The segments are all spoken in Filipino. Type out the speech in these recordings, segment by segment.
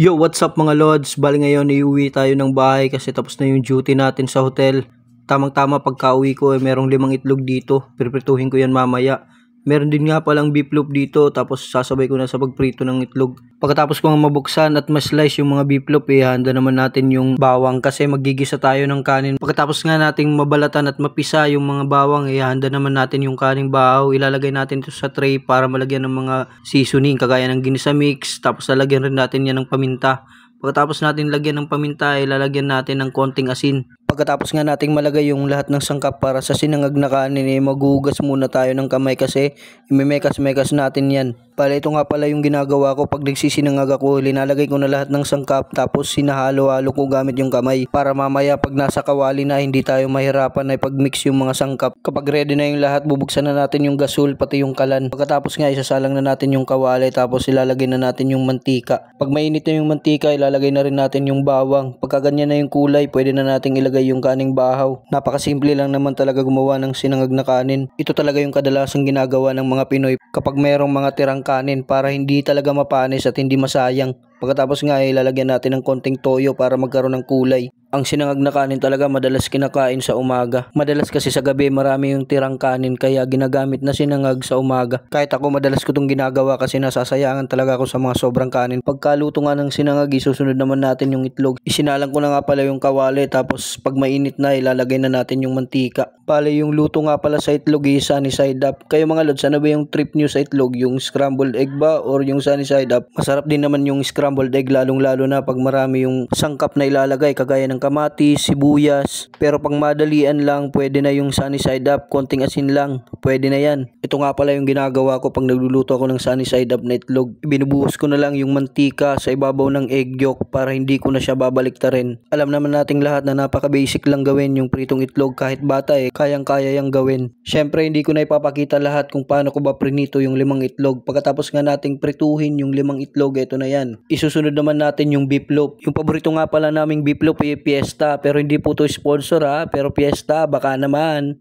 Yo, what's up mga lods? Bali ngayon iuwi tayo ng bahay kasi tapos na yung duty natin sa hotel. Tamang-tama pagka-uwi ko merong 5 itlog dito. Piprituhin ko yan mamaya. Meron din nga palang beef loaf dito tapos sasabay ko na sa pagprito ng itlog. Pagkatapos ko nga mabuksan at ma-slice yung mga beef loaf, handa naman natin yung bawang kasi magigisa tayo ng kanin. Pagkatapos nga nating mabalatan at mapisa yung mga bawang, handa naman natin yung kaning bahaw. Ilalagay natin ito sa tray para malagyan ng mga seasoning kagaya ng ginisa mix, tapos lalagyan rin natin yan ng paminta. Pagkatapos natin lagyan ng paminta, ilalagyan natin ng konting asin. Pagkatapos nga nating malagay yung lahat ng sangkap para sa sinangag na kanin, maghugas muna tayo ng kamay kasi imimekas-mekas natin yan. Pala ito nga pala yung ginagawa ko pag nagsisinangag ako, linalagay ko na lahat ng sangkap tapos sinahalo-halo ko gamit yung kamay para mamaya pag nasa kawali na hindi tayo mahirapan na ipag-mix yung mga sangkap. Kapag ready na yung lahat, bubuksan na natin yung gasol pati yung kalan. Pagkatapos nga isasalang na natin yung kawali tapos ilalagay na natin yung mantika. Pag mainit na yung mantika, ilalagay na rin natin yung bawang. Pagka ganyan na yung kulay, pwede na nating ilagay yung kaning bahaw. Napakasimple lang naman talaga gumawa ng sinangag na kanin. Ito talaga yung kadalasang ginagawa ng mga Pinoy kapag mayroong mga tirang kanin para hindi talaga mapanis at hindi masayang. Pagkatapos nga ilalagyan natin ng konting toyo para magkaroon ng kulay. Ang sinangag na kanin talaga madalas kinakain sa umaga. Madalas kasi sa gabi marami yung tirang kanin kaya ginagamit na sinangag sa umaga. Kahit ako madalas ko itong ginagawa kasi nasasayangan talaga ako sa mga sobrang kanin. Pagkaluto nga ng sinangag, isusunod naman natin yung itlog. Isinalang ko na nga pala yung kawali tapos pag mainit na ilalagay na natin yung mantika. Pali yung luto nga pala sa itlog sunny side up. Kayo mga lods, ano ba yung trip nyo sa itlog? Yung scrambled egg ba or yung sunny side up? Masarap din naman yung scrambled egg lalong-lalo na pag marami yung sangkap na ilalagay kagaya ng kamatis, sibuyas. Pero pag madalian lang, pwede na yung sunny side up, konting asin lang, pwede na yan. Ito nga pala yung ginagawa ko pag nagluluto ako ng sunny side up na itlog. Binubuhos ko na lang yung mantika sa ibabaw ng egg yolk para hindi ko na siya babaliktarin. Alam naman nating lahat na napaka-basic lang gawin yung pritong itlog, kahit bata kayang-kaya yang gawin. Syempre hindi ko na ipapakita lahat kung paano ko ba prinito yung 5 itlog. Pagkatapos nga nating prituhin yung 5 itlog, ito na yan. Isusunod naman natin yung beef loaf. Yung paborito nga pala naming beef loaf ay Fiesta, pero hindi po to sponsor pero Fiesta baka naman.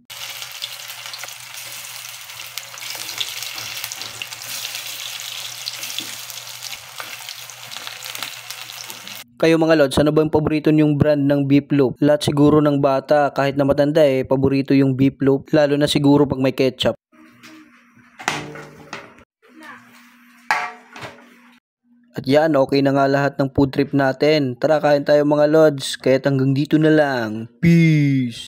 Kayo mga lods, ano ba yung paborito nyong brand ng beef loaf? Lahat siguro ng bata, kahit na matanda paborito yung beef loaf, lalo na siguro pag may ketchup. At yan, okay na nga lahat ng food trip natin. Tara, kain tayo mga lods, kaya't hanggang dito na lang. Peace!